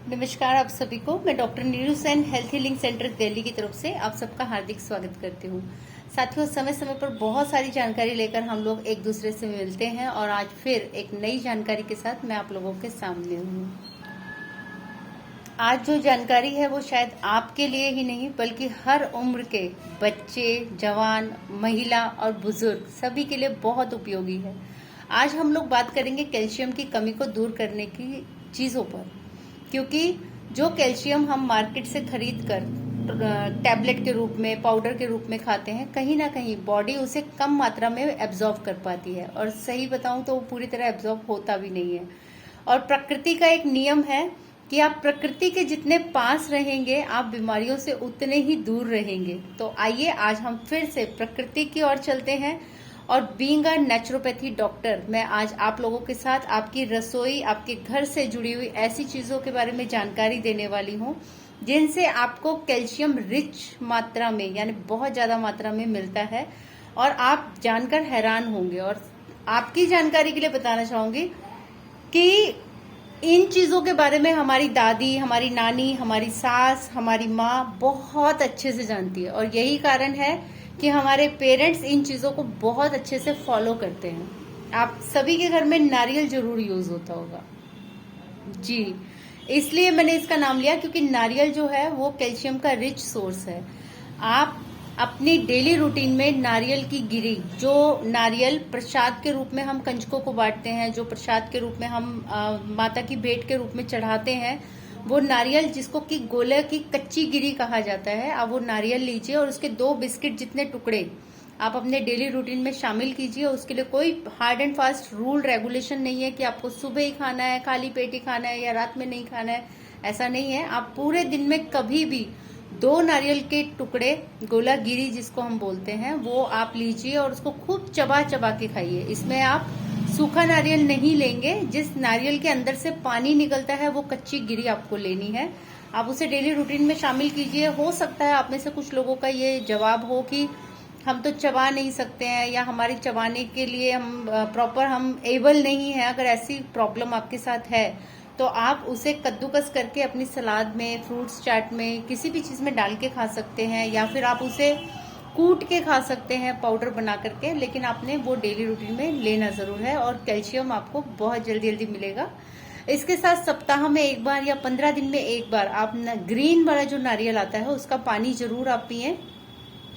नमस्कार आप सभी को। मैं doctor Neeru Sen health healing centre Delhi की तरफ से आप सबका हार्दिक स्वागत करती हूँ। साथियों, समय समय पर बहुत सारी जानकारी लेकर हम लोग एक दूसरे से मिलते हैं और आज फिर एक नई जानकारी के साथ मैं आप लोगों के सामने हूँ। आज जो जानकारी है वो शायद आपके लिए ही नहीं बल्कि हर उम्र के बच्चे, जवान, महिला और बुजुर्ग सभी के लिए बहुत उपयोगी है। आज हम लोग बात करेंगे कैल्शियम की कमी को दूर करने की चीज़ों पर, क्योंकि जो कैल्शियम हम मार्केट से खरीद कर टैबलेट के रूप में, पाउडर के रूप में खाते हैं, कहीं ना कहीं बॉडी उसे कम मात्रा में एब्जॉर्ब कर पाती है और सही बताऊं तो वो पूरी तरह एब्जॉर्ब होता भी नहीं है। और प्रकृति का एक नियम है कि आप प्रकृति के जितने पास रहेंगे आप बीमारियों से उतने ही दूर रहेंगे। तो आइए आज हम फिर से प्रकृति की ओर चलते हैं और बीइंग अ नेचुरोपैथी डॉक्टर मैं आज आप लोगों के साथ आपकी रसोई, आपके घर से जुड़ी हुई ऐसी चीजों के बारे में जानकारी देने वाली हूँ जिनसे आपको कैल्शियम रिच मात्रा में यानी बहुत ज्यादा मात्रा में मिलता है और आप जानकर हैरान होंगे। और आपकी जानकारी के लिए बताना चाहूंगी कि इन चीजों के बारे में हमारी दादी, हमारी नानी, हमारी सास, हमारी माँ बहुत अच्छे से जानती है और यही कारण है कि हमारे पेरेंट्स इन चीजों को बहुत अच्छे से फॉलो करते हैं। आप सभी के घर में नारियल जरूर यूज होता होगा जी, इसलिए मैंने इसका नाम लिया क्योंकि नारियल जो है वो कैल्शियम का रिच सोर्स है। आप अपनी डेली रूटीन में नारियल की गिरी, जो नारियल प्रसाद के रूप में हम कंजकों को बांटते हैं, जो प्रसाद के रूप में हम माता की भेंट के रूप में चढ़ाते हैं, वो नारियल जिसको कि गोले की कच्ची गिरी कहा जाता है, आप वो नारियल लीजिए और उसके 2 बिस्किट जितने टुकड़े आप अपने डेली रूटीन में शामिल कीजिए। उसके लिए कोई hard and fast rule regulation नहीं है कि आपको सुबह ही खाना है, खाली पेट ही खाना है या रात में नहीं खाना है, ऐसा नहीं है। आप पूरे दिन में कभी भी 2 नारियल के टुकड़े, गोला गिरी जिसको हम बोलते हैं, वो आप लीजिए और उसको खूब चबा चबा के खाइए। इसमें आप सूखा नारियल नहीं लेंगे, जिस नारियल के अंदर से पानी निकलता है वो कच्ची गिरी आपको लेनी है। आप उसे डेली रूटीन में शामिल कीजिए। हो सकता है आप में से कुछ लोगों का ये जवाब हो कि हम तो चबा नहीं सकते हैं या हमारी चबाने के लिए हम प्रॉपर हम एबल नहीं है। अगर ऐसी प्रॉब्लम आपके साथ है तो आप उसे कद्दूकस करके अपनी सलाद में, फ्रूट्स चाट में, किसी भी चीज में डाल के खा सकते हैं या फिर आप उसे कूट के खा सकते हैं पाउडर बना करके। लेकिन आपने वो डेली रूटीन में लेना जरूर है और कैल्शियम आपको बहुत जल्दी जल्दी मिलेगा। इसके साथ सप्ताह में एक बार या 15 दिन में एक बार आप ग्रीन वाला जो नारियल आता है उसका पानी जरूर आप पिए।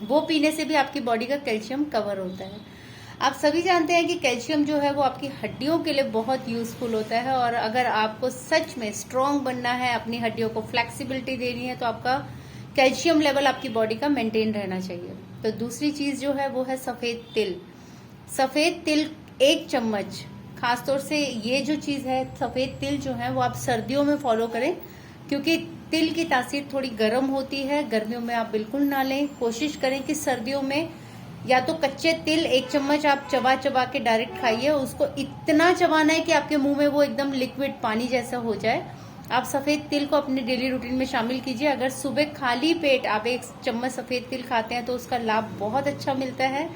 वो पीने से भी आपकी बॉडी का कैल्शियम कवर होता है। आप सभी जानते हैं कि कैल्शियम जो है वो आपकी हड्डियों के लिए बहुत यूजफुल होता है और अगर आपको सच में स्ट्रांग बनना है, अपनी हड्डियों को फ्लेक्सिबिलिटी देनी है, तो आपका कैल्शियम लेवल आपकी बॉडी का मेंटेन रहना चाहिए। तो दूसरी चीज जो है वो है सफेद तिल। सफेद तिल 1 चम्मच, खासतौर से ये जो चीज है सफेद तिल जो है वो आप सर्दियों में फॉलो करें, क्योंकि तिल की तासीर थोड़ी गर्म होती है। गर्मियों में आप बिल्कुल ना लें। कोशिश करें कि सर्दियों में या तो कच्चे तिल 1 चम्मच आप चबा चबा के डायरेक्ट खाइए। उसको इतना चबाना है कि आपके मुंह में वो एकदम लिक्विड पानी जैसा हो जाए। आप सफेद तिल को अपने डेली रूटीन में शामिल कीजिए। अगर सुबह खाली पेट आप 1 चम्मच सफेद तिल खाते हैं तो उसका लाभ बहुत अच्छा मिलता है।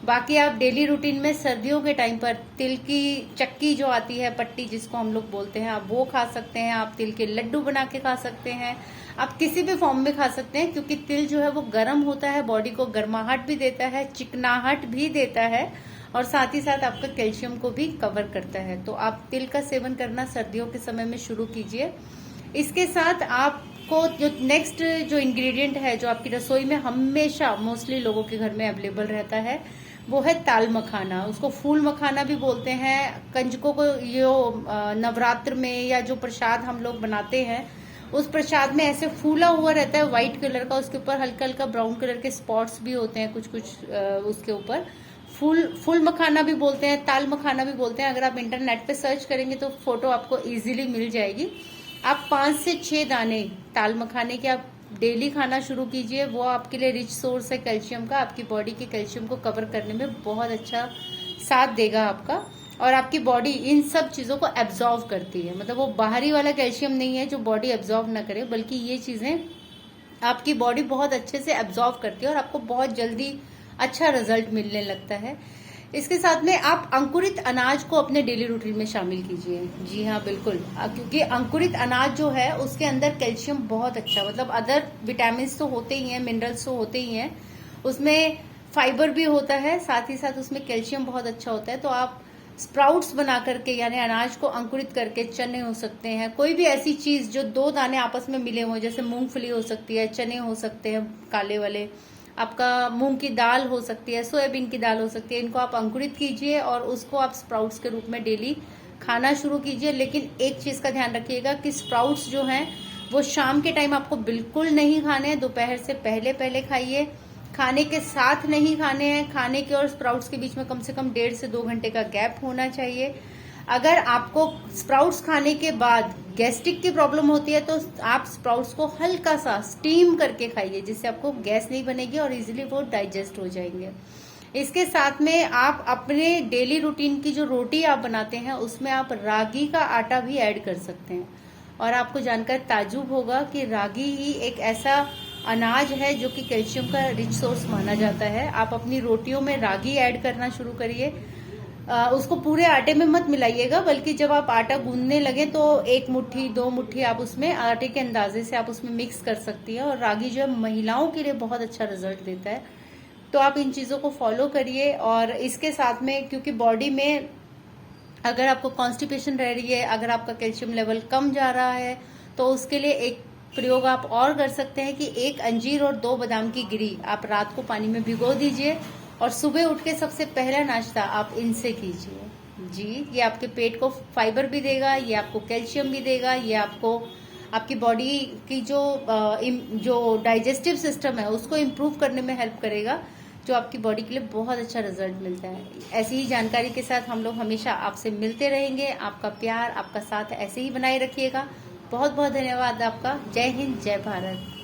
बाकी आप डेली रूटीन में सर्दियों के टाइम पर तिल की चक्की जो आती है, पट्टी जिसको हम लोग बोलते हैं, आप वो खा सकते हैं। आप तिल के लड्डू बना के खा सकते हैं। आप किसी भी फॉर्म में खा सकते हैं, क्योंकि तिल जो है वो गर्म होता है, बॉडी को गर्माहट भी देता है, चिकनाहट भी देता है और साथ ही साथ आपका कैल्शियम को भी कवर करता है। तो आप तिल का सेवन करना सर्दियों के समय में शुरू कीजिए। इसके साथ आपको जो नेक्स्ट जो इंग्रेडिएंट है जो आपकी रसोई में हमेशा मोस्टली लोगों के घर में अवेलेबल रहता है वो है ताल मखाना। उसको फूल मखाना भी बोलते हैं। कंजकों को यो नवरात्र में या जो प्रसाद हम लोग बनाते हैं उस प्रसाद में ऐसे फूला हुआ रहता है व्हाइट कलर का, उसके ऊपर हल्का हल्का ब्राउन कलर के स्पॉट्स भी होते हैं कुछ कुछ उसके ऊपर। फूल मखाना भी बोलते हैं, ताल मखाना भी बोलते हैं। अगर आप इंटरनेट पे सर्च करेंगे तो फोटो आपको इजीली मिल जाएगी। आप 5 से 6 दाने ताल मखाने के आप डेली खाना शुरू कीजिए। वो आपके लिए रिच सोर्स है कैल्शियम का, आपकी बॉडी के कैल्शियम को कवर करने में बहुत अच्छा साथ देगा आपका। और आपकी बॉडी इन सब चीजों को एब्जॉर्व करती है। मतलब वो बाहरी वाला कैल्शियम नहीं है जो बॉडी एब्जॉर्व ना करे, बल्कि ये चीजें आपकी बॉडी बहुत अच्छे से एब्जॉर्व करती है और आपको बहुत जल्दी अच्छा रिजल्ट मिलने लगता है। इसके साथ में आप अंकुरित अनाज को अपने डेली रूटीन में शामिल कीजिए। जी हाँ, बिल्कुल, क्योंकि अंकुरित अनाज जो है उसके अंदर कैल्शियम बहुत अच्छा, मतलब अदर विटामिन तो होते ही हैं, मिनरल्स तो होते ही हैं, उसमें फाइबर भी होता है, साथ ही साथ उसमें कैल्शियम बहुत अच्छा होता है। तो आप स्प्राउट्स बना करके, यानी अनाज को अंकुरित करके, चने हो सकते हैं, कोई भी ऐसी चीज जो दो दाने आपस में मिले हुए, जैसे मूंगफली हो सकती है, चने हो सकते हैं काले वाले, आपका मूंग की दाल हो सकती है, सोयाबीन की दाल हो सकती है, इनको आप अंकुरित कीजिए और उसको आप स्प्राउट्स के रूप में डेली खाना शुरू कीजिए। लेकिन एक चीज का ध्यान रखिएगा कि स्प्राउट्स जो हैं वो शाम के टाइम आपको बिल्कुल नहीं खाने, दोपहर से पहले पहले खाइए, खाने के साथ नहीं खाने हैं। खाने के और स्प्राउट्स के बीच में कम से कम 1.5 से 2 घंटे का गैप होना चाहिए। अगर आपको स्प्राउट्स खाने के बाद गैस्ट्रिक की प्रॉब्लम होती है तो आप स्प्राउट्स को हल्का सा स्टीम करके खाइए, जिससे आपको गैस नहीं बनेगी और इजीली वो डाइजेस्ट हो जाएंगे। इसके साथ में आप अपने डेली रूटीन की जो रोटी आप बनाते हैं उसमें आप रागी का आटा भी ऐड कर सकते हैं। और आपको जानकर ताज्जुब होगा कि रागी ही एक ऐसा अनाज है जो कि कैल्शियम का रिच सोर्स माना जाता है। आप अपनी रोटियों में रागी ऐड करना शुरू करिए। उसको पूरे आटे में मत मिलाइएगा, बल्कि जब आप आटा गूंदने लगे तो 1 मुट्ठी 2 मुट्ठी आप उसमें आटे के अंदाजे से आप उसमें मिक्स कर सकती है। और रागी जो है महिलाओं के लिए बहुत अच्छा रिजल्ट देता है, तो आप इन चीजों को फॉलो करिए। और इसके साथ में, क्योंकि बॉडी में अगर आपको कॉन्स्टिपेशन रह रही है, अगर आपका कैल्शियम लेवल कम जा रहा है, तो उसके लिए एक प्रयोग आप और कर सकते हैं कि 1 अंजीर और 2 बादाम की गिरी आप रात को पानी में भिगो दीजिए और सुबह उठ के सबसे पहला नाश्ता आप इनसे कीजिए। जी, ये आपके पेट को फाइबर भी देगा, ये आपको कैल्शियम भी देगा, ये आपको आपकी बॉडी की जो डाइजेस्टिव सिस्टम है उसको इम्प्रूव करने में हेल्प करेगा, जो आपकी बॉडी के लिए बहुत अच्छा रिजल्ट मिलता है। ऐसी ही जानकारी के साथ हम लोग हमेशा आपसे मिलते रहेंगे। आपका प्यार, आपका साथ ऐसे ही बनाए रखिएगा। बहुत बहुत धन्यवाद आपका। जय हिंद, जय भारत।